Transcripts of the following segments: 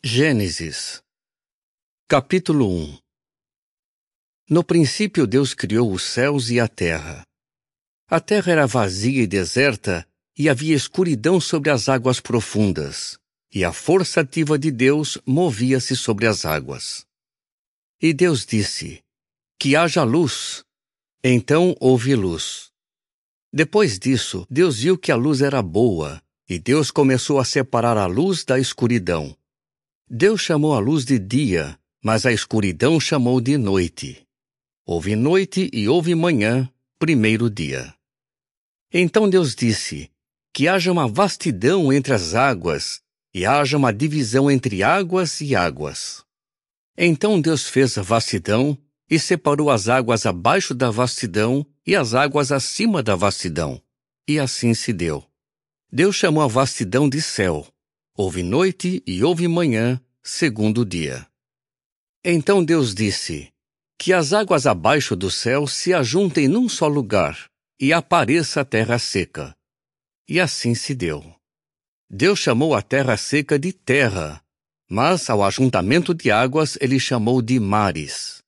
Gênesis, capítulo 1. No princípio Deus criou os céus e a terra. A terra era vazia e deserta, e havia escuridão sobre as águas profundas, e a força ativa de Deus movia-se sobre as águas. E Deus disse: que haja luz. Então houve luz. Depois disso, Deus viu que a luz era boa, e Deus começou a separar a luz da escuridão. Deus chamou a luz de dia, mas a escuridão chamou de noite. Houve noite e houve manhã, primeiro dia. Então Deus disse: que haja uma vastidão entre as águas, e haja uma divisão entre águas e águas. Então Deus fez a vastidão, e separou as águas abaixo da vastidão e as águas acima da vastidão. E assim se deu. Deus chamou a vastidão de céu. Houve noite e houve manhã, segundo dia. Então Deus disse: que as águas abaixo do céu se ajuntem num só lugar, e apareça a terra seca. E assim se deu. Deus chamou a terra seca de terra, mas ao ajuntamento de águas ele chamou de mares.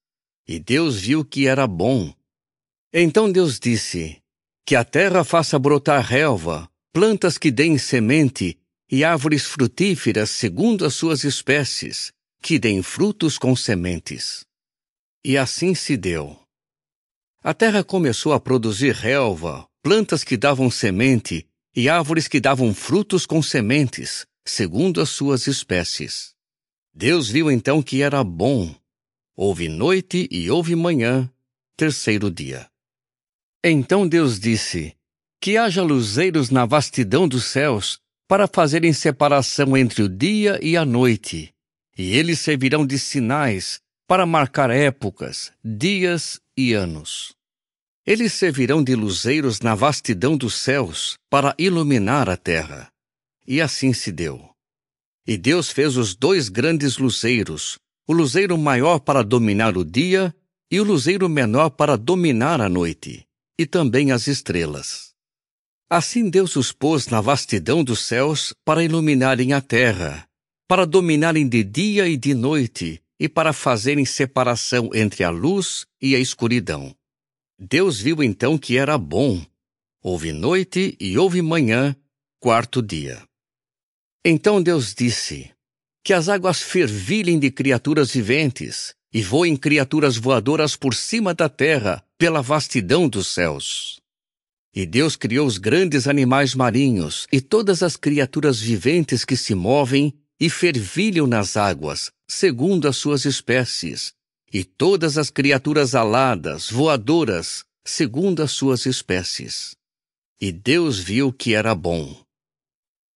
E Deus viu que era bom. Então Deus disse: que a terra faça brotar relva, plantas que deem semente, e árvores frutíferas segundo as suas espécies, que deem frutos com sementes. E assim se deu. A terra começou a produzir relva, plantas que davam semente, e árvores que davam frutos com sementes, segundo as suas espécies. Deus viu então que era bom. Houve noite e houve manhã, terceiro dia. Então Deus disse: que haja luzeiros na vastidão dos céus, para fazerem separação entre o dia e a noite, e eles servirão de sinais para marcar épocas, dias e anos. Eles servirão de luzeiros na vastidão dos céus para iluminar a terra. E assim se deu. E Deus fez os dois grandes luzeiros, o luzeiro maior para dominar o dia e o luzeiro menor para dominar a noite, e também as estrelas. Assim Deus os pôs na vastidão dos céus para iluminarem a terra, para dominarem de dia e de noite, e para fazerem separação entre a luz e a escuridão. Deus viu então que era bom. Houve noite e houve manhã, quarto dia. Então Deus disse: que as águas fervilhem de criaturas viventes, e voem criaturas voadoras por cima da terra, pela vastidão dos céus. E Deus criou os grandes animais marinhos e todas as criaturas viventes que se movem e fervilham nas águas, segundo as suas espécies, e todas as criaturas aladas, voadoras, segundo as suas espécies. E Deus viu que era bom.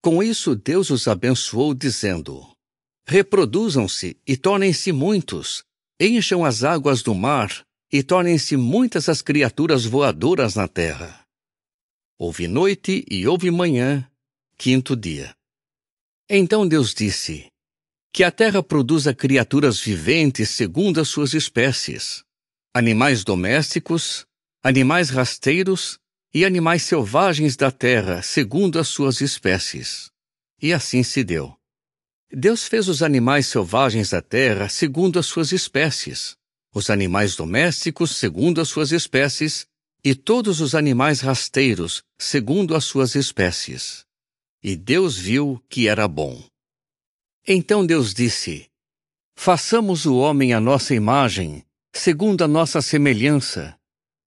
Com isso Deus os abençoou, dizendo: reproduzam-se e tornem-se muitos, encham as águas do mar e tornem-se muitas as criaturas voadoras na terra. Houve noite e houve manhã, quinto dia. Então Deus disse: que a terra produza criaturas viventes segundo as suas espécies, animais domésticos, animais rasteiros e animais selvagens da terra segundo as suas espécies. E assim se deu. Deus fez os animais selvagens da terra segundo as suas espécies, os animais domésticos segundo as suas espécies, e todos os animais rasteiros, segundo as suas espécies. E Deus viu que era bom. Então Deus disse: façamos o homem à nossa imagem, segundo a nossa semelhança,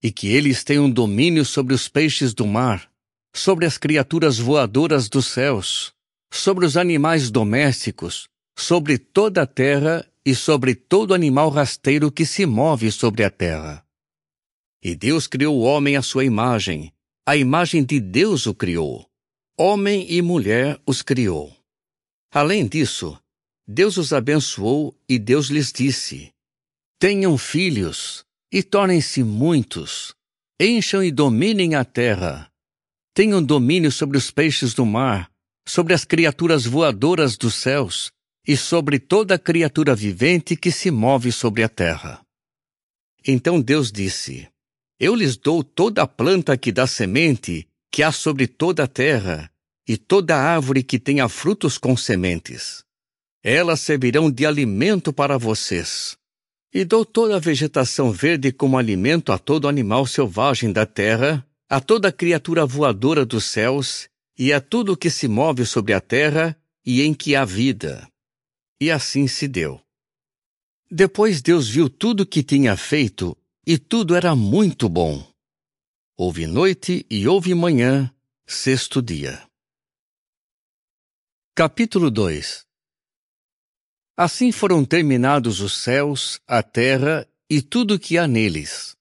e que eles tenham domínio sobre os peixes do mar, sobre as criaturas voadoras dos céus, sobre os animais domésticos, sobre toda a terra e sobre todo animal rasteiro que se move sobre a terra. E Deus criou o homem à sua imagem, a imagem de Deus o criou. Homem e mulher os criou. Além disso, Deus os abençoou e Deus lhes disse: tenham filhos e tornem-se muitos, encham e dominem a terra. Tenham domínio sobre os peixes do mar, sobre as criaturas voadoras dos céus e sobre toda criatura vivente que se move sobre a terra. Então Deus disse: eu lhes dou toda a planta que dá semente, que há sobre toda a terra, e toda árvore que tenha frutos com sementes. Elas servirão de alimento para vocês. E dou toda a vegetação verde como alimento a todo animal selvagem da terra, a toda criatura voadora dos céus, e a tudo que se move sobre a terra e em que há vida. E assim se deu. Depois Deus viu tudo que tinha feito, e tudo era muito bom. Houve noite e houve manhã, sexto dia. Capítulo 2. Assim foram terminados os céus, a terra e tudo que há neles.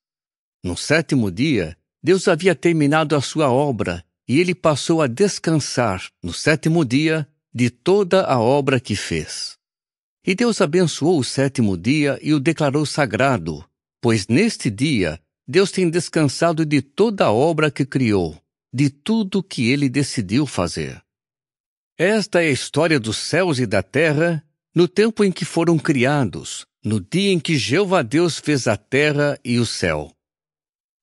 No sétimo dia, Deus havia terminado a sua obra, e ele passou a descansar, no sétimo dia, de toda a obra que fez. E Deus abençoou o sétimo dia e o declarou sagrado, pois neste dia Deus tem descansado de toda a obra que criou, de tudo que ele decidiu fazer. Esta é a história dos céus e da terra, no tempo em que foram criados, no dia em que Jeová Deus fez a terra e o céu.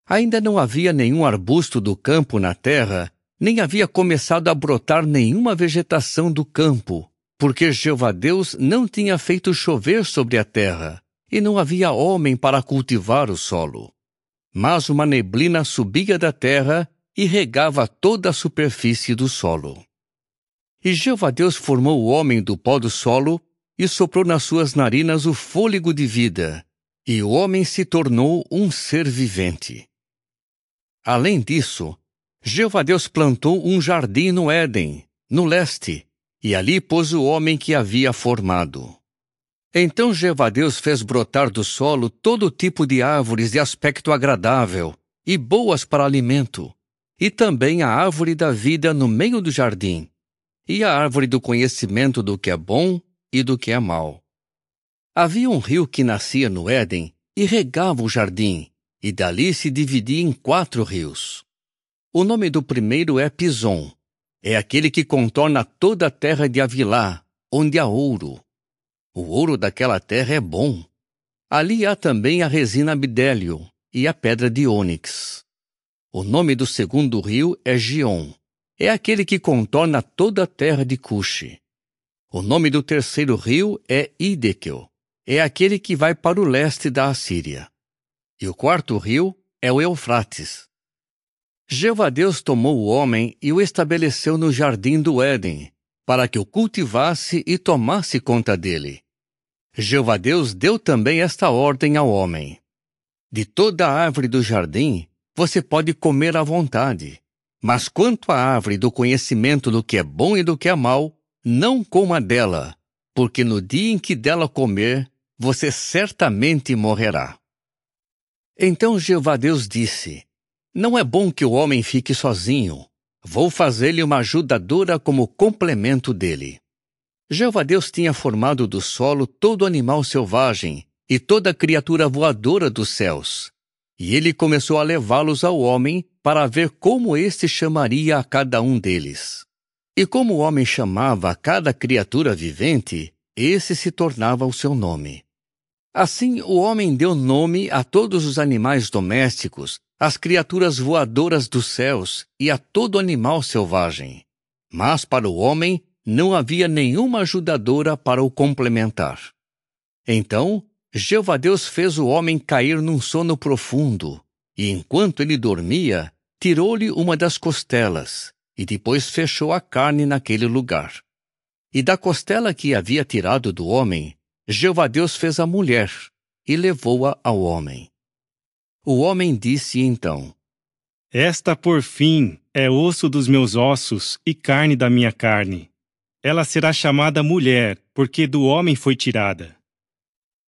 Ainda não havia nenhum arbusto do campo na terra, nem havia começado a brotar nenhuma vegetação do campo, porque Jeová Deus não tinha feito chover sobre a terra, e não havia homem para cultivar o solo. Mas uma neblina subia da terra e regava toda a superfície do solo. E Jeová Deus formou o homem do pó do solo e soprou nas suas narinas o fôlego de vida, e o homem se tornou um ser vivente. Além disso, Jeová Deus plantou um jardim no Éden, no leste, e ali pôs o homem que havia formado. Então Jeová Deus fez brotar do solo todo tipo de árvores de aspecto agradável e boas para alimento, e também a árvore da vida no meio do jardim, e a árvore do conhecimento do que é bom e do que é mau. Havia um rio que nascia no Éden e regava o jardim, e dali se dividia em 4 rios. O nome do primeiro é Pison. É aquele que contorna toda a terra de Havilá, onde há ouro. O ouro daquela terra é bom. Ali há também a resina bidélio e a pedra de ônix. O nome do segundo rio é Gion. É aquele que contorna toda a terra de Cuxi. O nome do terceiro rio é Hiddekel. É aquele que vai para o leste da Assíria. E o quarto rio é o Eufrates. Jeová Deus tomou o homem e o estabeleceu no jardim do Éden, para que o cultivasse e tomasse conta dele. Jeová Deus deu também esta ordem ao homem: de toda a árvore do jardim você pode comer à vontade, mas quanto à árvore do conhecimento do que é bom e do que é mau, não coma dela, porque no dia em que dela comer, você certamente morrerá. Então Jeová Deus disse: não é bom que o homem fique sozinho. Vou fazer-lhe uma ajudadora como complemento dele. Jeová Deus tinha formado do solo todo animal selvagem e toda criatura voadora dos céus. E ele começou a levá-los ao homem para ver como este chamaria a cada um deles. E como o homem chamava a cada criatura vivente, esse se tornava o seu nome. Assim, o homem deu nome a todos os animais domésticos, às criaturas voadoras dos céus e a todo animal selvagem. Mas para o homem não havia nenhuma ajudadora para o complementar. Então, Jeová Deus fez o homem cair num sono profundo, e enquanto ele dormia, tirou-lhe uma das costelas, e depois fechou a carne naquele lugar. E da costela que havia tirado do homem, Jeová Deus fez a mulher e levou-a ao homem. O homem disse então: esta, por fim, é osso dos meus ossos e carne da minha carne. Ela será chamada mulher, porque do homem foi tirada.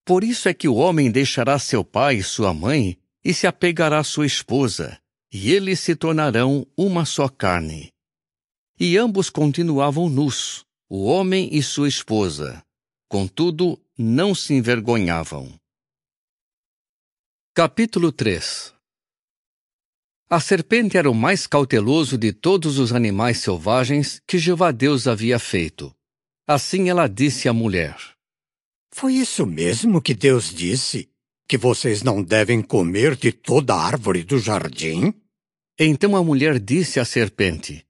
Por isso é que o homem deixará seu pai e sua mãe e se apegará à sua esposa, e eles se tornarão uma só carne. E ambos continuavam nus, o homem e sua esposa. Contudo, não se envergonhavam. Capítulo 3. A serpente era o mais cauteloso de todos os animais selvagens que Jeová Deus havia feito. Assim ela disse à mulher: foi isso mesmo que Deus disse? Que vocês não devem comer de toda a árvore do jardim? Então a mulher disse à serpente: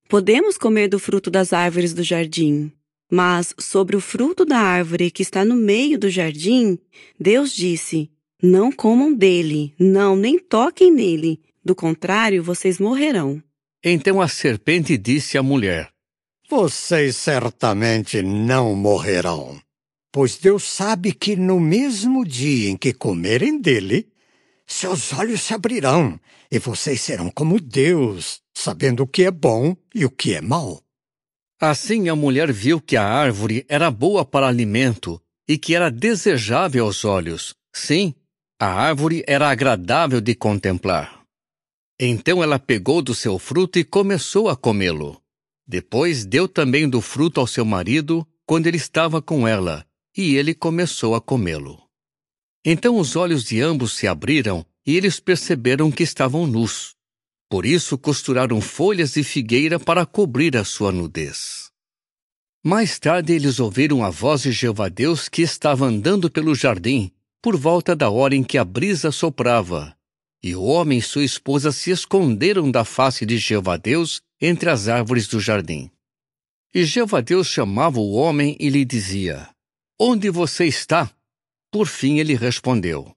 podemos comer do fruto das árvores do jardim, Mas sobre o fruto da árvore que está no meio do jardim, Deus disse: não comam dele, não, nem toquem nele. Do contrário, vocês morrerão. Então a serpente disse à mulher: Vocês certamente não morrerão, pois Deus sabe que no mesmo dia em que comerem dele, seus olhos se abrirão e vocês serão como Deus, sabendo o que é bom e o que é mau. Assim a mulher viu que a árvore era boa para alimento e que era desejável aos olhos. Sim, a árvore era agradável de contemplar. Então ela pegou do seu fruto e começou a comê-lo. Depois deu também do fruto ao seu marido, quando ele estava com ela, e ele começou a comê-lo. Então os olhos de ambos se abriram e eles perceberam que estavam nus. Por isso costuraram folhas de figueira para cobrir a sua nudez. Mais tarde eles ouviram a voz de Jeová Deus que estava andando pelo jardim, por volta da hora em que a brisa soprava. E o homem e sua esposa se esconderam da face de Jeová Deus entre as árvores do jardim. E Jeová Deus chamava o homem e lhe dizia: Onde você está? Por fim ele respondeu: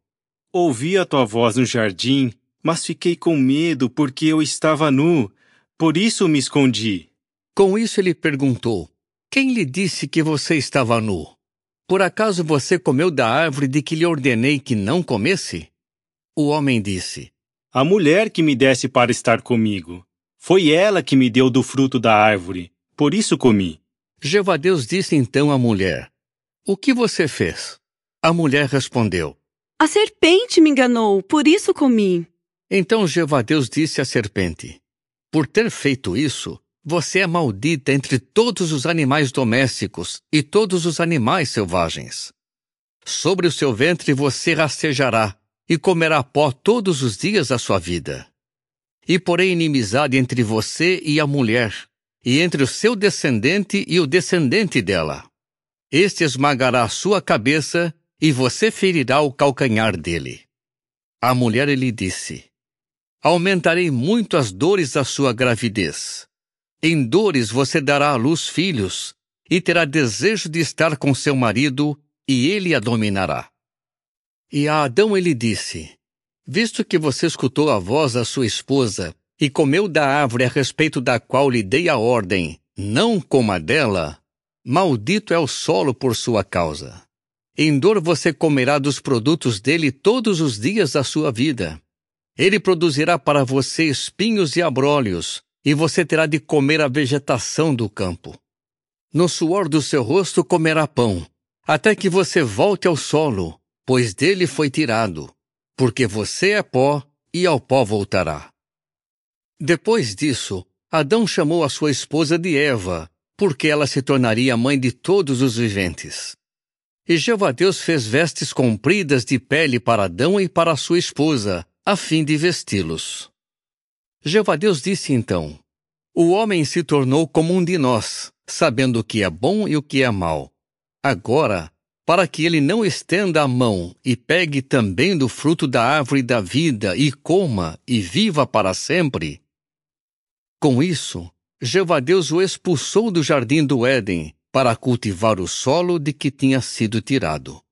Ouvi a tua voz no jardim, mas fiquei com medo porque eu estava nu, por isso me escondi. Com isso ele perguntou: Quem lhe disse que você estava nu? Por acaso você comeu da árvore de que lhe ordenei que não comesse? O homem disse: A mulher que me desse para estar comigo. Foi ela que me deu do fruto da árvore, por isso comi. Jeová Deus disse então à mulher: O que você fez? A mulher respondeu: A serpente me enganou, por isso comi. Então Jeová Deus disse à serpente: Por ter feito isso, você é maldita entre todos os animais domésticos e todos os animais selvagens. Sobre o seu ventre você rastejará e comerá pó todos os dias da sua vida. E porei inimizade entre você e a mulher, e entre o seu descendente e o descendente dela. Este esmagará a sua cabeça, e você ferirá o calcanhar dele. A mulher lhe disse: Aumentarei muito as dores da sua gravidez. Em dores você dará à luz filhos, e terá desejo de estar com seu marido, e ele a dominará. E a Adão ele disse: Visto que você escutou a voz da sua esposa, e comeu da árvore a respeito da qual lhe dei a ordem, não coma dela, maldito é o solo por sua causa. Em dor você comerá dos produtos dele todos os dias da sua vida. Ele produzirá para você espinhos e abrolhos, e você terá de comer a vegetação do campo. No suor do seu rosto comerá pão, até que você volte ao solo, pois dele foi tirado, porque você é pó, e ao pó voltará. Depois disso, Adão chamou a sua esposa de Eva, porque ela se tornaria mãe de todos os viventes. E Jeová Deus fez vestes compridas de pele para Adão e para sua esposa, a fim de vesti-los. Jeová Deus disse então: O homem se tornou como um de nós, sabendo o que é bom e o que é mau. Agora, para que ele não estenda a mão e pegue também do fruto da árvore da vida e coma e viva para sempre. Com isso, Jeová Deus o expulsou do jardim do Éden para cultivar o solo de que tinha sido tirado.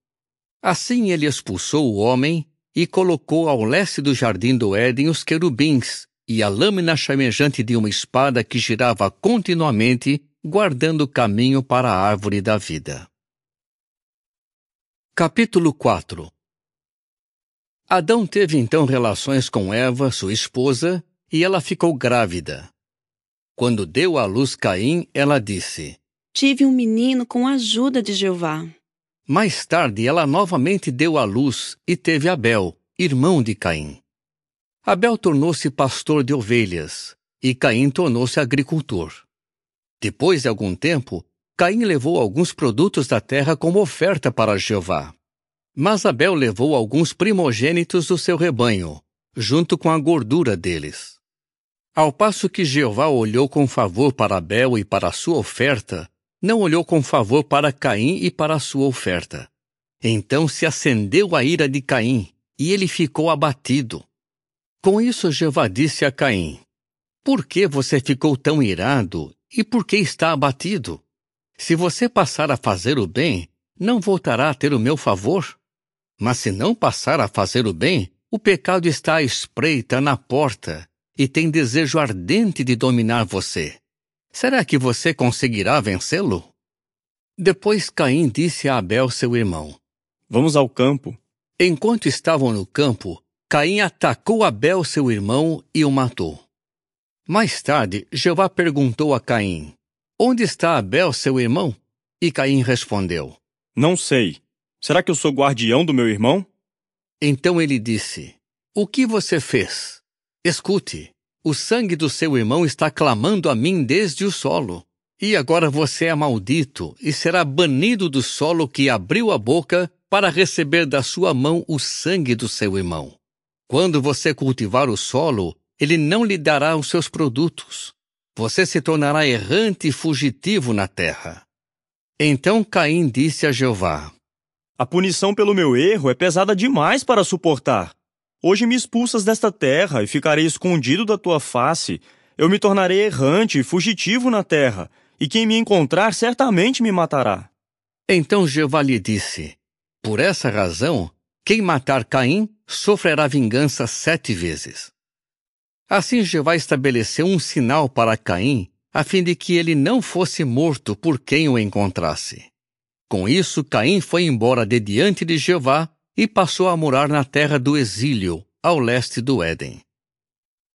Assim ele expulsou o homem e colocou ao leste do jardim do Éden os querubins e a lâmina chamejante de uma espada que girava continuamente, guardando o caminho para a árvore da vida. Capítulo 4. Adão teve então relações com Eva, sua esposa, e ela ficou grávida. Quando deu à luz Caim, ela disse: Tive um menino com a ajuda de Jeová. Mais tarde ela novamente deu à luz e teve Abel, irmão de Caim. Abel tornou-se pastor de ovelhas, e Caim tornou-se agricultor. Depois de algum tempo, Caim levou alguns produtos da terra como oferta para Jeová. Mas Abel levou alguns primogênitos do seu rebanho, junto com a gordura deles. Ao passo que Jeová olhou com favor para Abel e para a sua oferta, não olhou com favor para Caim e para a sua oferta. Então se acendeu a ira de Caim, e ele ficou abatido. Com isso Jeová disse a Caim: Por que você ficou tão irado, e por que está abatido? Se você passar a fazer o bem, não voltará a ter o meu favor? Mas se não passar a fazer o bem, o pecado está à espreita na porta e tem desejo ardente de dominar você. Será que você conseguirá vencê-lo? Depois Caim disse a Abel, seu irmão: Vamos ao campo. Enquanto estavam no campo, Caim atacou Abel, seu irmão, e o matou. Mais tarde, Jeová perguntou a Caim: Onde está Abel, seu irmão? E Caim respondeu: Não sei. Será que eu sou guardião do meu irmão? Então ele disse: O que você fez? Escute, o sangue do seu irmão está clamando a mim desde o solo. E agora você é maldito e será banido do solo que abriu a boca para receber da sua mão o sangue do seu irmão. Quando você cultivar o solo, ele não lhe dará os seus produtos. Você se tornará errante e fugitivo na terra. Então Caim disse a Jeová: A punição pelo meu erro é pesada demais para suportar. Hoje me expulsas desta terra e ficarei escondido da tua face. Eu me tornarei errante e fugitivo na terra, e quem me encontrar certamente me matará. Então Jeová lhe disse: Por essa razão, quem matar Caim sofrerá vingança 7 vezes. Assim Jeová estabeleceu um sinal para Caim, a fim de que ele não fosse morto por quem o encontrasse. Com isso, Caim foi embora de diante de Jeová e passou a morar na terra do exílio, ao leste do Éden.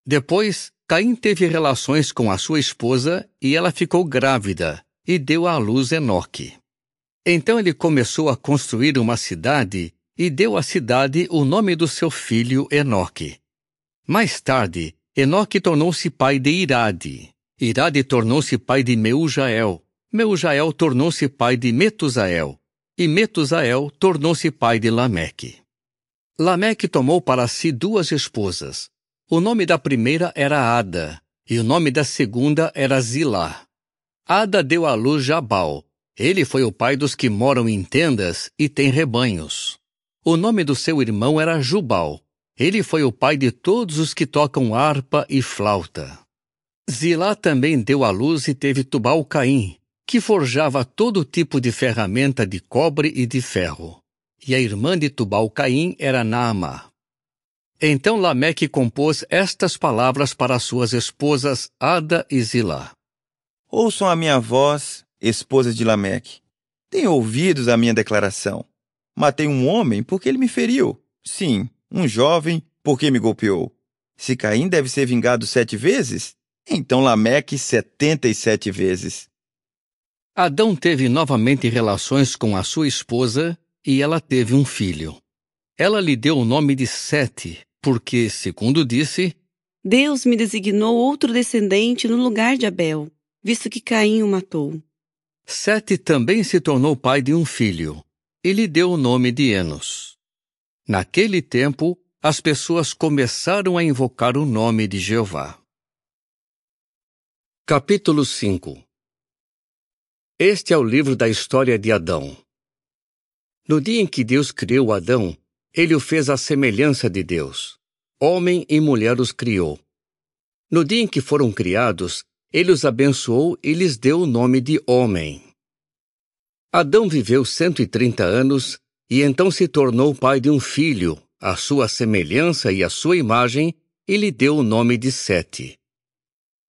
Depois, Caim teve relações com a sua esposa e ela ficou grávida e deu à luz Enoque. Então ele começou a construir uma cidade e deu à cidade o nome do seu filho Enoque. Mais tarde, Enoque tornou-se pai de Irade. Irade tornou-se pai de Meujael. Meujael tornou-se pai de Metusael. E Metusael tornou-se pai de Lameque. Lameque tomou para si 2 esposas. O nome da primeira era Ada, e o nome da segunda era Zilá. Ada deu à luz Jabal. Ele foi o pai dos que moram em tendas e têm rebanhos. O nome do seu irmão era Jubal. Ele foi o pai de todos os que tocam harpa e flauta. Zilá também deu à luz e teve Tubal-Caim, que forjava todo tipo de ferramenta de cobre e de ferro. E a irmã de Tubal-Caim era Naamá. Então Lameque compôs estas palavras para suas esposas Ada e Zilá. Ouçam a minha voz, esposa de Lameque. Tenham ouvidos a minha declaração. Matei um homem porque ele me feriu. Sim, um jovem porque me golpeou. Se Caim deve ser vingado 7 vezes, então Lameque 77 vezes. Adão teve novamente relações com a sua esposa e ela teve um filho. Ela lhe deu o nome de Sete, porque, segundo disse, Deus me designou outro descendente no lugar de Abel, visto que Caim o matou. Sete também se tornou pai de um filho, e lhe deu o nome de Enos. Naquele tempo, as pessoas começaram a invocar o nome de Jeová. Capítulo 5. Este é o livro da história de Adão. No dia em que Deus criou Adão, ele o fez à semelhança de Deus. Homem e mulher os criou. No dia em que foram criados, ele os abençoou e lhes deu o nome de homem. Adão viveu 130 anos e então se tornou pai de um filho, à sua semelhança e à sua imagem, e lhe deu o nome de Sete.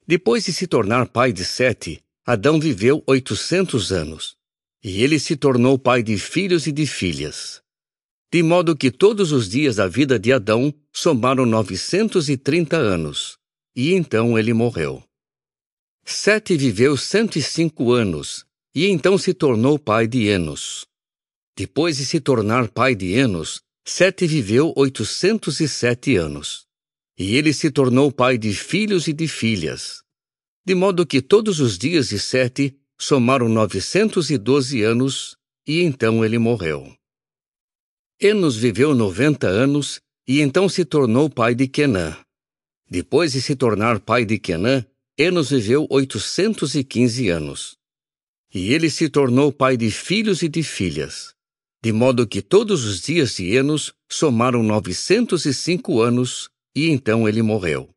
Depois de se tornar pai de Sete, Adão viveu 800 anos, e ele se tornou pai de filhos e de filhas. De modo que todos os dias da vida de Adão somaram 930 anos, e então ele morreu. Sete viveu 105 anos, e então se tornou pai de Enos. Depois de se tornar pai de Enos, Sete viveu 807 anos, e ele se tornou pai de filhos e de filhas. De modo que todos os dias de Sete somaram 912 anos, e então ele morreu. Enos viveu 90 anos, e então se tornou pai de Quenã. Depois de se tornar pai de Quenã, Enos viveu 815 anos. E ele se tornou pai de filhos e de filhas. De modo que todos os dias de Enos somaram 905 anos, e então ele morreu.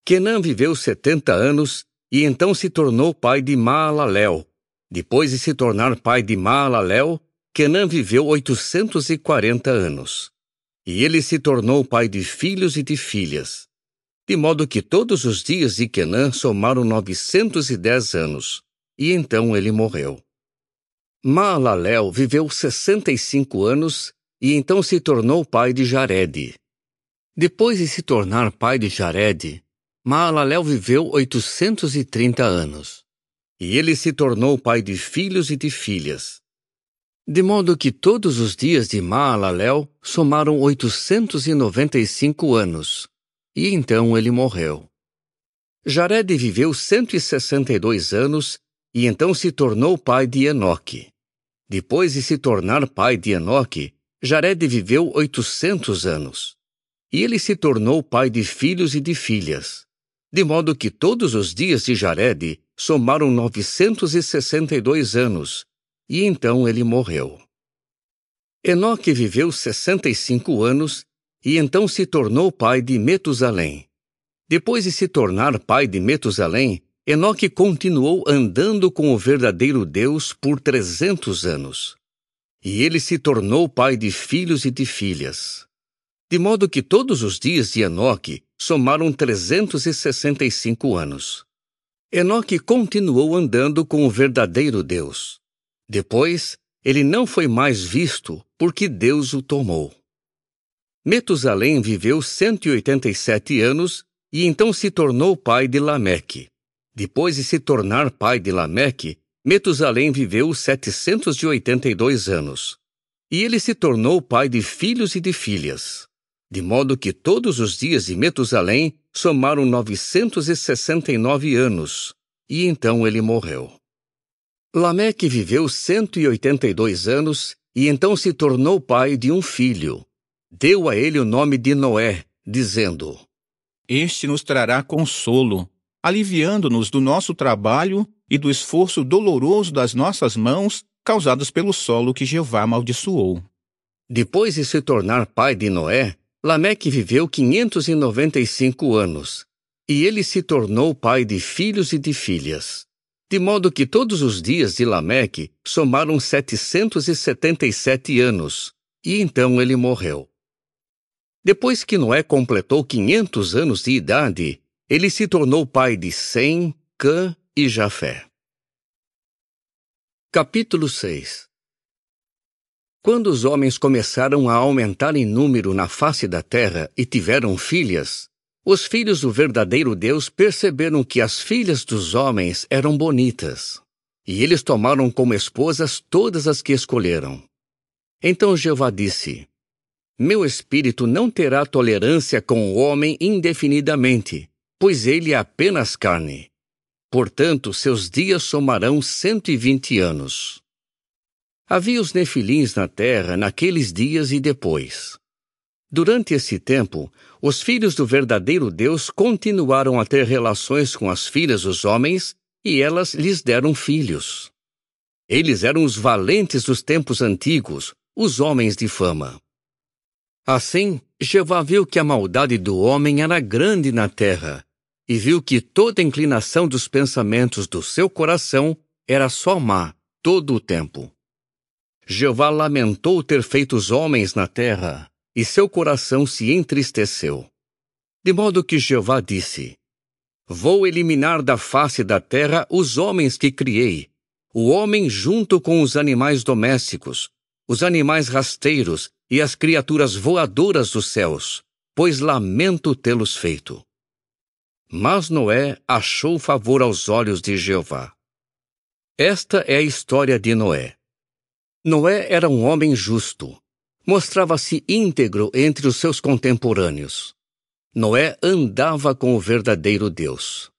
Quenã viveu 70 anos, e então se tornou pai de Maalalel. Depois de se tornar pai de Maalalel, Quenã viveu 840 anos. E ele se tornou pai de filhos e de filhas. De modo que todos os dias de Quenã somaram 910 anos. E então ele morreu. Maalalel viveu 65 anos e então se tornou pai de Jarede. Depois de se tornar pai de Jarede, Maalalel viveu 830 anos. E ele se tornou pai de filhos e de filhas. De modo que todos os dias de Maalalel somaram 895 anos. E então ele morreu. Jarede viveu 162 anos e então se tornou pai de Enoque. Depois de se tornar pai de Enoque, Jarede viveu 800 anos. E ele se tornou pai de filhos e de filhas. De modo que todos os dias de Jarede somaram 962 anos. E então ele morreu. Enoque viveu 65 anos e então se tornou pai de Metusalém. Depois de se tornar pai de Metusalém, Enoque continuou andando com o verdadeiro Deus por 300 anos. E ele se tornou pai de filhos e de filhas. De modo que todos os dias de Enoque somaram 365 anos. Enoque continuou andando com o verdadeiro Deus. Depois, ele não foi mais visto porque Deus o tomou. Metusalém viveu 187 anos e então se tornou pai de Lameque. Depois de se tornar pai de Lameque, Metusalém viveu 782 anos. E ele se tornou pai de filhos e de filhas. De modo que todos os dias de Metusalém somaram 969 anos. E então ele morreu. Lameque viveu 182 anos e então se tornou pai de um filho. Deu a ele o nome de Noé, dizendo: Este nos trará consolo, aliviando-nos do nosso trabalho e do esforço doloroso das nossas mãos causados pelo solo que Jeová amaldiçoou. Depois de se tornar pai de Noé, Lameque viveu 595 anos, e ele se tornou pai de filhos e de filhas. De modo que todos os dias de Lameque somaram 777 anos, e então ele morreu. Depois que Noé completou 500 anos de idade, ele se tornou pai de Sem, Cã e Jafé. Capítulo 6. Quando os homens começaram a aumentar em número na face da terra e tiveram filhas, os filhos do verdadeiro Deus perceberam que as filhas dos homens eram bonitas, e eles tomaram como esposas todas as que escolheram. Então Jeová disse: Meu espírito não terá tolerância com o homem indefinidamente, pois ele é apenas carne. Portanto, seus dias somarão 120 anos. Havia os nefilins na terra naqueles dias e depois. Durante esse tempo, os filhos do verdadeiro Deus continuaram a ter relações com as filhas dos homens e elas lhes deram filhos. Eles eram os valentes dos tempos antigos, os homens de fama. Assim, Jeová viu que a maldade do homem era grande na terra, e viu que toda inclinação dos pensamentos do seu coração era só má todo o tempo. Jeová lamentou ter feito os homens na terra, e seu coração se entristeceu. De modo que Jeová disse: Vou eliminar da face da terra os homens que criei, o homem junto com os animais domésticos, os animais rasteiros e as criaturas voadoras dos céus, pois lamento tê-los feito. Mas Noé achou favor aos olhos de Jeová. Esta é a história de Noé. Noé era um homem justo. Mostrava-se íntegro entre os seus contemporâneos. Noé andava com o verdadeiro Deus.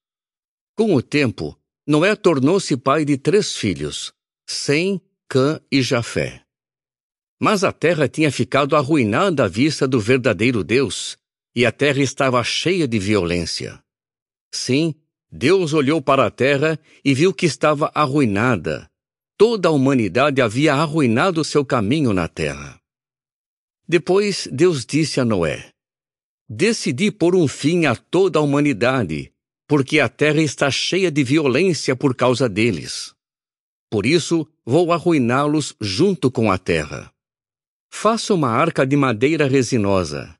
Com o tempo, Noé tornou-se pai de 3 filhos, Sem, Cã e Jafé. Mas a terra tinha ficado arruinada à vista do verdadeiro Deus, e a terra estava cheia de violência. Sim, Deus olhou para a terra e viu que estava arruinada. Toda a humanidade havia arruinado seu caminho na terra. Depois Deus disse a Noé: Decidi pôr um fim a toda a humanidade, porque a terra está cheia de violência por causa deles. Por isso, vou arruiná-los junto com a terra. Faça uma arca de madeira resinosa.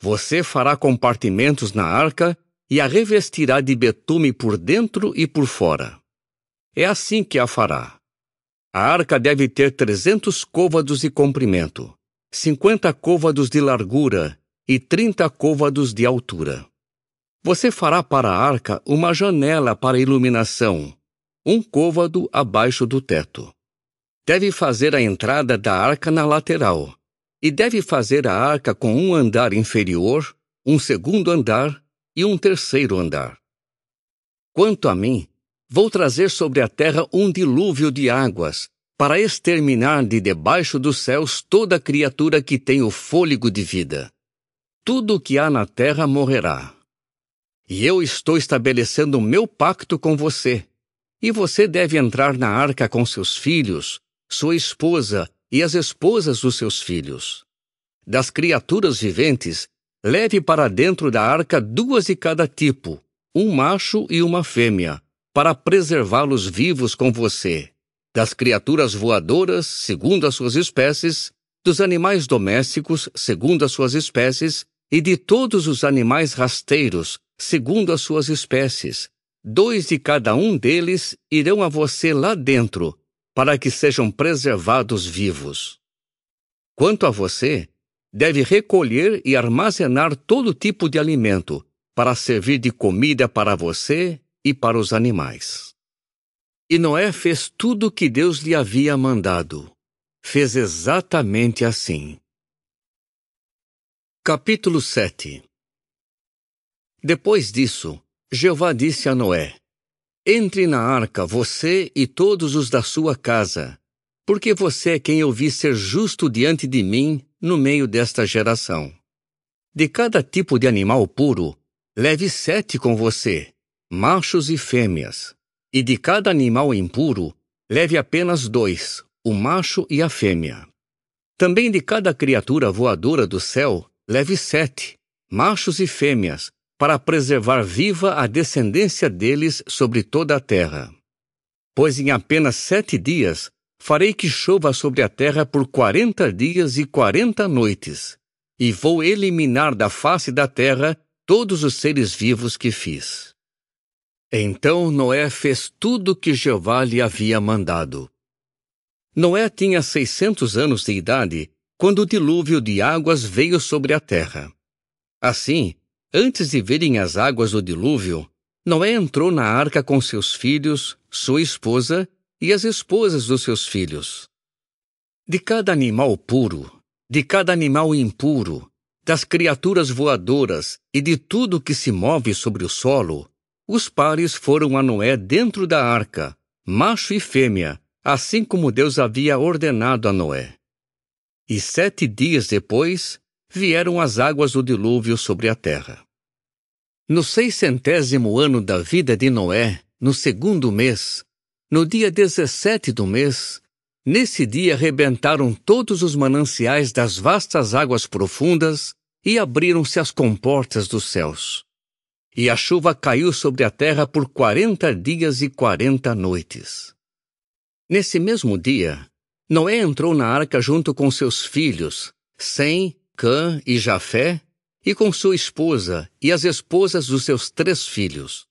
Você fará compartimentos na arca e a revestirá de betume por dentro e por fora. É assim que a fará. A arca deve ter 300 côvados de comprimento, 50 côvados de largura e 30 côvados de altura. Você fará para a arca uma janela para iluminação, 1 côvado abaixo do teto. Deve fazer a entrada da arca na lateral, e deve fazer a arca com um andar inferior, um segundo andar e um terceiro andar. Quanto a mim, vou trazer sobre a terra um dilúvio de águas, para exterminar de debaixo dos céus toda criatura que tem o fôlego de vida. Tudo o que há na terra morrerá. E eu estou estabelecendo o meu pacto com você, e você deve entrar na arca com seus filhos, sua esposa e as esposas dos seus filhos. Das criaturas viventes, leve para dentro da arca 2 de cada tipo, um macho e uma fêmea, para preservá-los vivos com você. Das criaturas voadoras, segundo as suas espécies, dos animais domésticos, segundo as suas espécies, e de todos os animais rasteiros, segundo as suas espécies. 2 de cada um deles irão a você lá dentro, para que sejam preservados vivos. Quanto a você, deve recolher e armazenar todo tipo de alimento, para servir de comida para você e para os animais. E Noé fez tudo o que Deus lhe havia mandado. Fez exatamente assim. Capítulo 7. Depois disso, Jeová disse a Noé: Entre na arca, você e todos os da sua casa, porque você é quem eu vi ser justo diante de mim no meio desta geração. De cada tipo de animal puro, leve 7 com você, machos e fêmeas. E de cada animal impuro, leve apenas 2, o macho e a fêmea. Também de cada criatura voadora do céu, leve 7, machos e fêmeas, para preservar viva a descendência deles sobre toda a terra. Pois em apenas 7 dias, farei que chova sobre a terra por 40 dias e 40 noites, e vou eliminar da face da terra todos os seres vivos que fiz. Então Noé fez tudo o que Jeová lhe havia mandado. Noé tinha 600 anos de idade quando o dilúvio de águas veio sobre a terra. Assim, antes de virem as águas do dilúvio, Noé entrou na arca com seus filhos, sua esposa e as esposas dos seus filhos. De cada animal puro, de cada animal impuro, das criaturas voadoras e de tudo que se move sobre o solo, os pares foram a Noé dentro da arca, macho e fêmea, assim como Deus havia ordenado a Noé. E 7 dias depois, vieram as águas do dilúvio sobre a terra. No 600º ano da vida de Noé, no 2º mês, no dia 17 do mês, nesse dia rebentaram todos os mananciais das vastas águas profundas e abriram-se as comportas dos céus. E a chuva caiu sobre a terra por 40 dias e 40 noites. Nesse mesmo dia, Noé entrou na arca junto com seus filhos, Sem, Cã e Jafé, e com sua esposa e as esposas dos seus 3 filhos.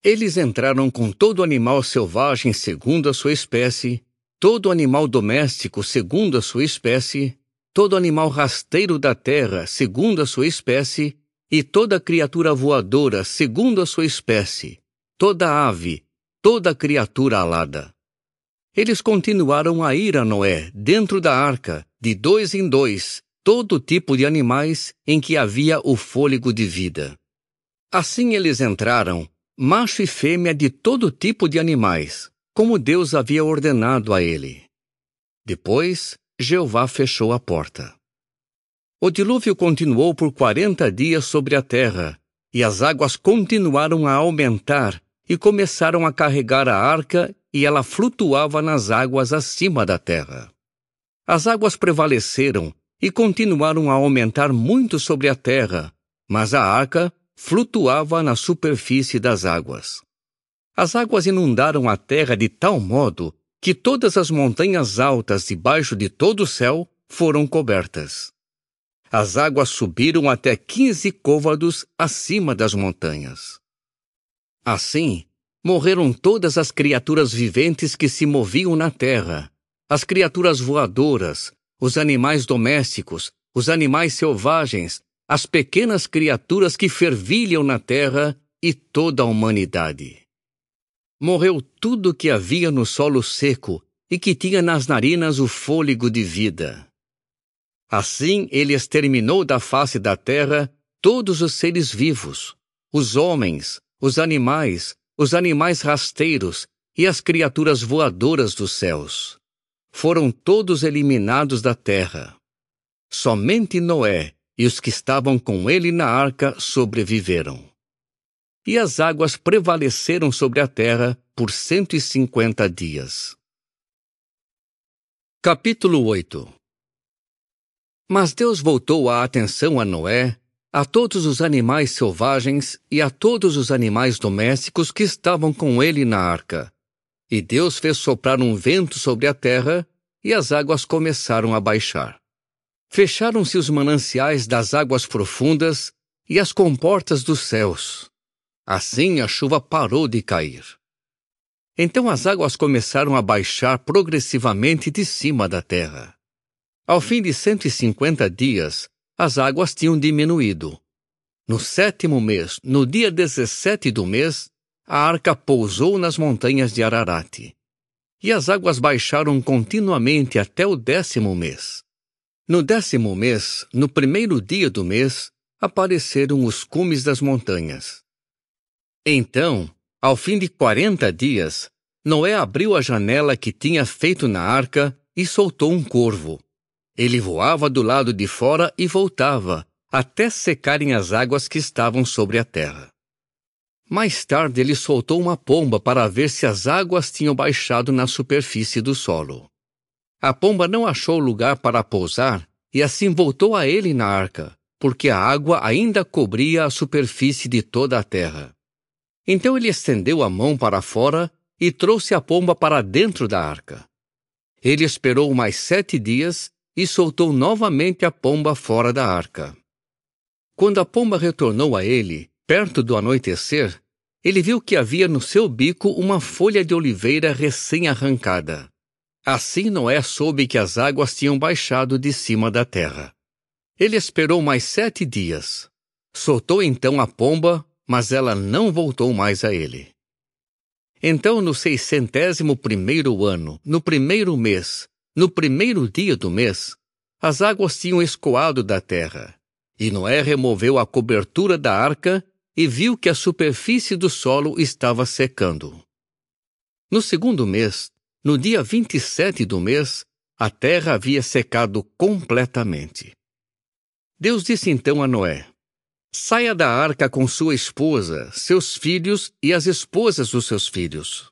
Eles entraram com todo animal selvagem segundo a sua espécie, todo animal doméstico segundo a sua espécie, todo animal rasteiro da terra segundo a sua espécie, e toda criatura voadora segundo a sua espécie, toda ave, toda criatura alada. Eles continuaram a ir a Noé dentro da arca, de 2 em 2, todo tipo de animais em que havia o fôlego de vida. Assim eles entraram, macho e fêmea de todo tipo de animais, como Deus havia ordenado a ele. Depois, Jeová fechou a porta. O dilúvio continuou por 40 dias sobre a terra, e as águas continuaram a aumentar e começaram a carregar a arca, e ela flutuava nas águas acima da terra. As águas prevaleceram e continuaram a aumentar muito sobre a terra, mas a arca flutuava na superfície das águas. As águas inundaram a terra de tal modo que todas as montanhas altas debaixo de todo o céu foram cobertas. As águas subiram até 15 côvados acima das montanhas. Assim, morreram todas as criaturas viventes que se moviam na terra, as criaturas voadoras, os animais domésticos, os animais selvagens, as pequenas criaturas que fervilham na terra e toda a humanidade. Morreu tudo que havia no solo seco e que tinha nas narinas o fôlego de vida. Assim ele exterminou da face da terra todos os seres vivos, os homens, os animais rasteiros e as criaturas voadoras dos céus. Foram todos eliminados da terra. Somente Noé e os que estavam com ele na arca sobreviveram. E as águas prevaleceram sobre a terra por 150 dias. Capítulo 8. Mas Deus voltou a atenção a Noé, a todos os animais selvagens e a todos os animais domésticos que estavam com ele na arca. E Deus fez soprar um vento sobre a terra, e as águas começaram a baixar. Fecharam-se os mananciais das águas profundas e as comportas dos céus. Assim a chuva parou de cair. Então as águas começaram a baixar progressivamente de cima da terra. Ao fim de 150 dias, as águas tinham diminuído. No 7º mês, no dia 17 do mês, a arca pousou nas montanhas de Ararate. E as águas baixaram continuamente até o 10º mês. No 10º mês, no primeiro dia do mês, apareceram os cumes das montanhas. Então, ao fim de 40 dias, Noé abriu a janela que tinha feito na arca e soltou um corvo. Ele voava do lado de fora e voltava, até secarem as águas que estavam sobre a terra. Mais tarde ele soltou uma pomba para ver se as águas tinham baixado na superfície do solo. A pomba não achou lugar para pousar e assim voltou a ele na arca, porque a água ainda cobria a superfície de toda a terra. Então ele estendeu a mão para fora e trouxe a pomba para dentro da arca. Ele esperou mais 7 dias e soltou novamente a pomba fora da arca. Quando a pomba retornou a ele, perto do anoitecer, ele viu que havia no seu bico uma folha de oliveira recém-arrancada. Assim Noé soube que as águas tinham baixado de cima da terra. Ele esperou mais 7 dias. Soltou então a pomba, mas ela não voltou mais a ele. Então, no 601º ano, no primeiro mês, no primeiro dia do mês, as águas tinham escoado da terra, e Noé removeu a cobertura da arca e viu que a superfície do solo estava secando. No segundo mês, no dia 27 do mês, a terra havia secado completamente. Deus disse então a Noé: saia da arca com sua esposa, seus filhos e as esposas dos seus filhos.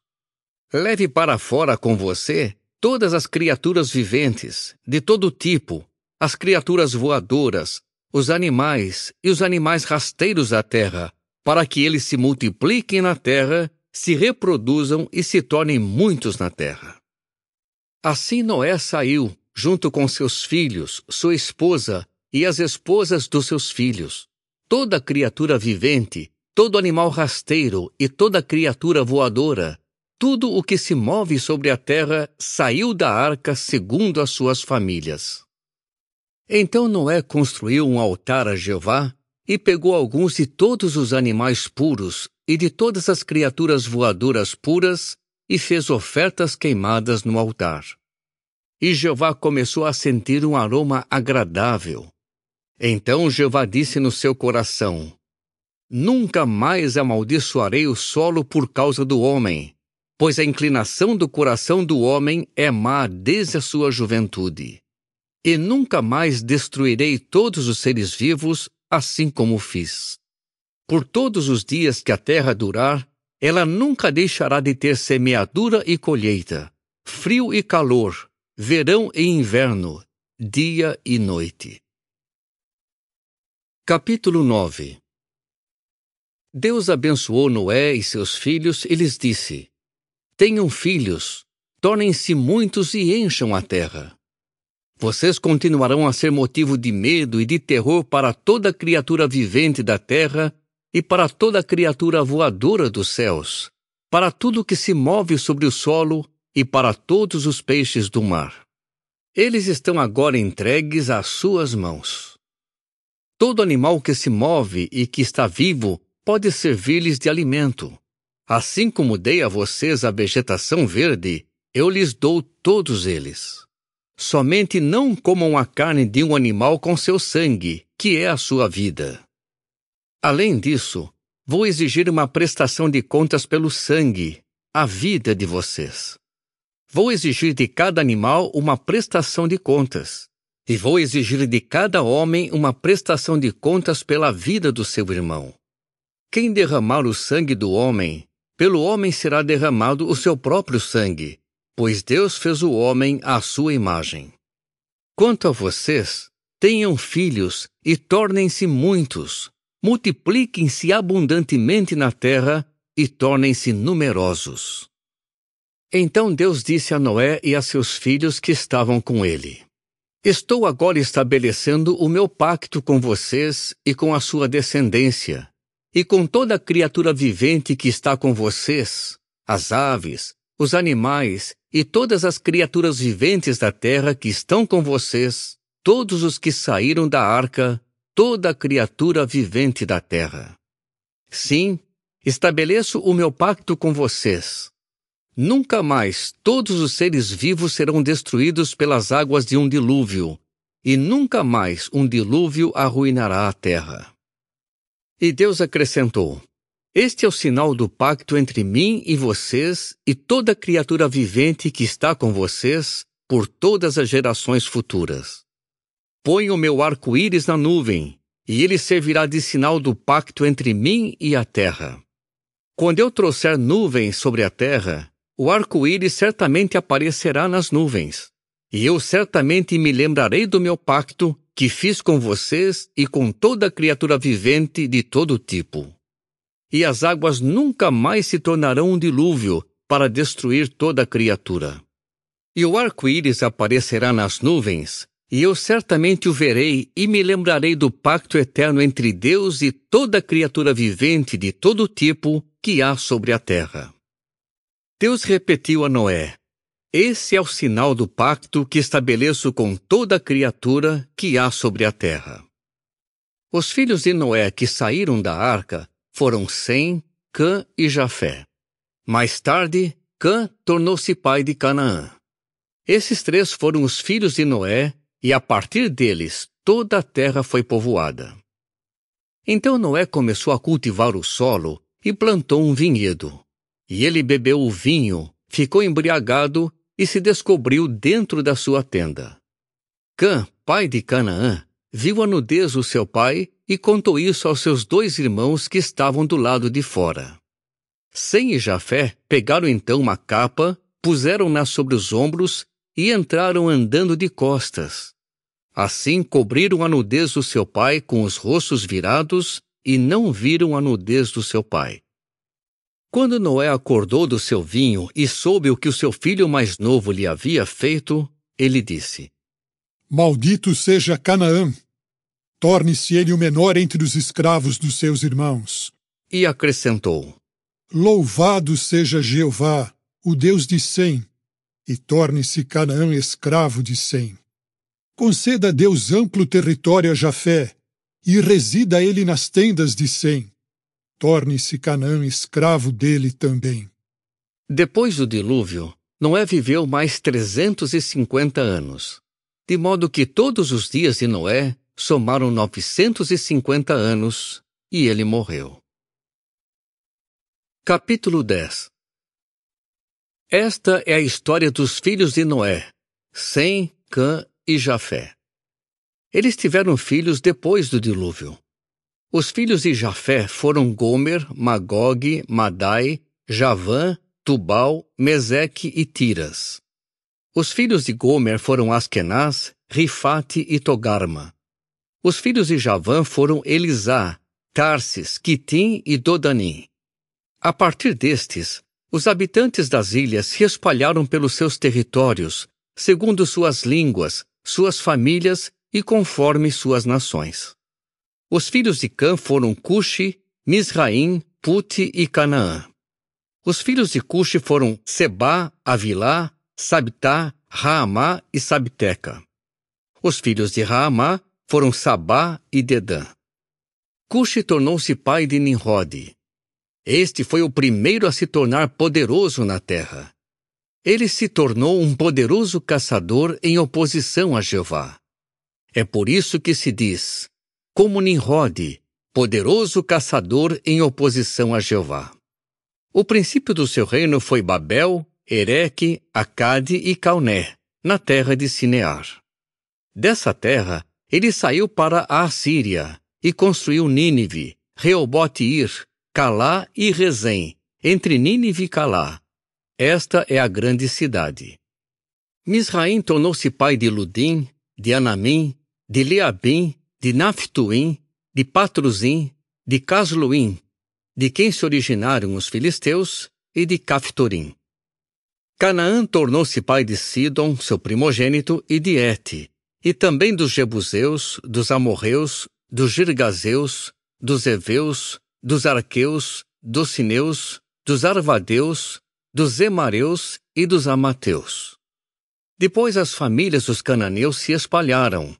Leve para fora com você todas as criaturas viventes, de todo tipo, as criaturas voadoras, os animais e os animais rasteiros da terra, para que eles se multipliquem na terra, se reproduzam e se tornem muitos na terra. Assim Noé saiu, junto com seus filhos, sua esposa e as esposas dos seus filhos. Toda criatura vivente, todo animal rasteiro e toda criatura voadora, tudo o que se move sobre a terra saiu da arca segundo as suas famílias. Então Noé construiu um altar a Jeová e pegou alguns de todos os animais puros e de todas as criaturas voadoras puras e fez ofertas queimadas no altar. E Jeová começou a sentir um aroma agradável. Então Jeová disse no seu coração: nunca mais amaldiçoarei o solo por causa do homem, pois a inclinação do coração do homem é má desde a sua juventude. E nunca mais destruirei todos os seres vivos, assim como fiz. Por todos os dias que a terra durar, ela nunca deixará de ter semeadura e colheita, frio e calor, verão e inverno, dia e noite. Capítulo 9. Deus abençoou Noé e seus filhos e lhes disse: tenham filhos, tornem-se muitos e encham a terra. Vocês continuarão a ser motivo de medo e de terror para toda criatura vivente da terra e para toda criatura voadora dos céus, para tudo que se move sobre o solo e para todos os peixes do mar. Eles estão agora entregues às suas mãos. Todo animal que se move e que está vivo pode servir-lhes de alimento. Assim como dei a vocês a vegetação verde, eu lhes dou todos eles. Somente não comam a carne de um animal com seu sangue, que é a sua vida. Além disso, vou exigir uma prestação de contas pelo sangue, a vida de vocês. Vou exigir de cada animal uma prestação de contas, e vou exigir de cada homem uma prestação de contas pela vida do seu irmão. Quem derramar o sangue do homem, pelo homem será derramado o seu próprio sangue, pois Deus fez o homem à sua imagem. Quanto a vocês, tenham filhos e tornem-se muitos, multipliquem-se abundantemente na terra e tornem-se numerosos. Então Deus disse a Noé e a seus filhos que estavam com ele: Estou agora estabelecendo o meu pacto com vocês e com a sua descendência, e com toda criatura vivente que está com vocês, as aves, os animais e todas as criaturas viventes da terra que estão com vocês, todos os que saíram da arca, toda criatura vivente da terra. Sim, estabeleço o meu pacto com vocês. Nunca mais todos os seres vivos serão destruídos pelas águas de um dilúvio, e nunca mais um dilúvio arruinará a terra. E Deus acrescentou: Este é o sinal do pacto entre mim e vocês e toda criatura vivente que está com vocês por todas as gerações futuras. Ponho o meu arco-íris na nuvem, e ele servirá de sinal do pacto entre mim e a terra. Quando eu trouxer nuvens sobre a terra, o arco-íris certamente aparecerá nas nuvens, e eu certamente me lembrarei do meu pacto que fiz com vocês e com toda criatura vivente de todo tipo. E as águas nunca mais se tornarão um dilúvio para destruir toda criatura. E o arco-íris aparecerá nas nuvens, e eu certamente o verei e me lembrarei do pacto eterno entre Deus e toda criatura vivente de todo tipo que há sobre a terra. Deus repetiu a Noé: Esse é o sinal do pacto que estabeleço com toda criatura que há sobre a terra. Os filhos de Noé que saíram da arca foram Sem, Cã e Jafé. Mais tarde, Cã tornou-se pai de Canaã. Esses três foram os filhos de Noé, e a partir deles toda a terra foi povoada. Então Noé começou a cultivar o solo e plantou um vinhedo. E ele bebeu o vinho, ficou embriagado e se descobriu dentro da sua tenda. Cã, pai de Canaã, viu a nudez do seu pai e contou isso aos seus 2 irmãos que estavam do lado de fora. Sem e Jafé pegaram então uma capa, puseram-na sobre os ombros e entraram andando de costas. Assim cobriram a nudez do seu pai com os rostos virados e não viram a nudez do seu pai. Quando Noé acordou do seu vinho e soube o que o seu filho mais novo lhe havia feito, ele disse: Maldito seja Canaã! Torne-se ele o menor entre os escravos dos seus irmãos. E acrescentou: Louvado seja Jeová, o Deus de Sem, e torne-se Canaã escravo de Sem. Conceda a Deus amplo território a Jafé, e resida ele nas tendas de Sem. Torne-se Canaã escravo dele também. Depois do dilúvio, Noé viveu mais 350 anos, de modo que todos os dias de Noé somaram 950 anos, e ele morreu. Capítulo 10. Esta é a história dos filhos de Noé, Sem, Cã e Jafé. Eles tiveram filhos depois do dilúvio. Os filhos de Jafé foram Gomer, Magog, Madai, Javã, Tubal, Meseque e Tiras. Os filhos de Gomer foram Askenaz, Rifate e Togarma. Os filhos de Javã foram Elisá, Tarsis, Quitim e Dodanim. A partir destes, Os habitantes das ilhas se espalharam pelos seus territórios, segundo suas línguas, suas famílias e conforme suas nações. Os filhos de Cã foram Cuxi, Misraim, Puti e Canaã. Os filhos de Cuxi foram Sebá, Avilá, Sabtá, Raamá e Sabteca. Os filhos de Raamá foram Sabá e Dedã. Cuxi tornou-se pai de Nimrode. Este foi o primeiro a se tornar poderoso na terra. Ele se tornou um poderoso caçador em oposição a Jeová. É por isso que se diz, como Nimrode, poderoso caçador em oposição a Jeová. O princípio do seu reino foi Babel, Ereque, Acade e Calné, na terra de Sinear. Dessa terra, ele saiu para a Assíria e construiu Nínive, Reobote-ir, Calá e Rezém, entre Nínive e Calá. Esta é a grande cidade. Misraim tornou-se pai de Ludim, de Anamim, de Leabim, de Naphtuim, de Patruzim, de Casluim, de quem se originaram os filisteus, e de Caftorim. Canaã tornou-se pai de Sidom, seu primogênito, e de Hete, e também dos Jebuseus, dos Amorreus, dos Girgazeus, dos Eveus, dos Arqueus, dos Sineus, dos Arvadeus, dos Emareus e dos Amateus. Depois as famílias dos cananeus se espalharam.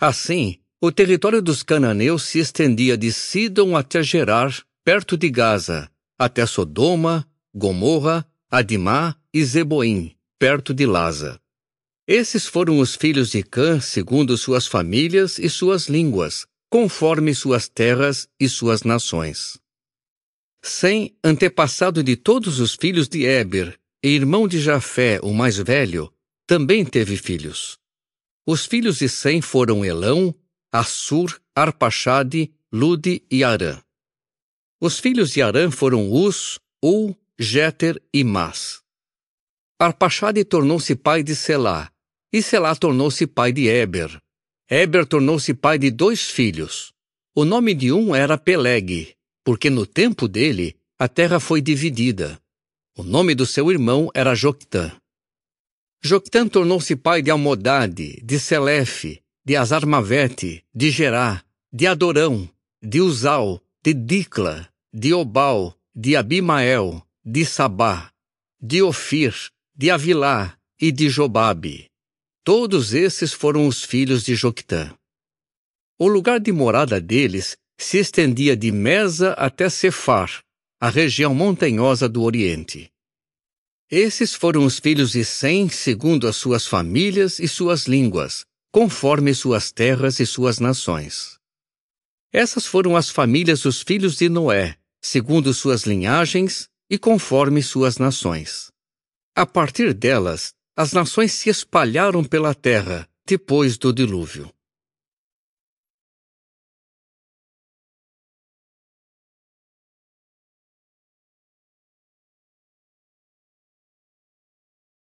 Assim, o território dos cananeus se estendia de Sidom até Gerar, perto de Gaza, até Sodoma, Gomorra, Adimá e Zeboim, perto de Laza. Esses foram os filhos de Cã, segundo suas famílias e suas línguas, conforme suas terras e suas nações. Sem, antepassado de todos os filhos de Éber, e irmão de Jafé, o mais velho, também teve filhos. Os filhos de Sem foram Elão, Assur, Arpaxade, Lude e Arã. Os filhos de Arã foram Uz, Ul, Jéter e Mas. Arpaxade tornou-se pai de Selá, e Selá tornou-se pai de Éber. Éber tornou-se pai de 2 filhos. O nome de um era Peleg, porque no tempo dele a terra foi dividida. O nome do seu irmão era Joctã. Joctã tornou-se pai de Almodade, de Selefe, de Azarmavete, de Gerá, de Adorão, de Uzal, de Dicla, de Obal, de Abimael, de Sabá, de Ofir, de Avilá e de Jobabe. Todos esses foram os filhos de Joctã. O lugar de morada deles se estendia de Mesa até Cefar, a região montanhosa do Oriente. Esses foram os filhos de Sem, segundo as suas famílias e suas línguas, conforme suas terras e suas nações. Essas foram as famílias dos filhos de Noé, segundo suas linhagens e conforme suas nações. A partir delas, as nações se espalharam pela terra depois do dilúvio.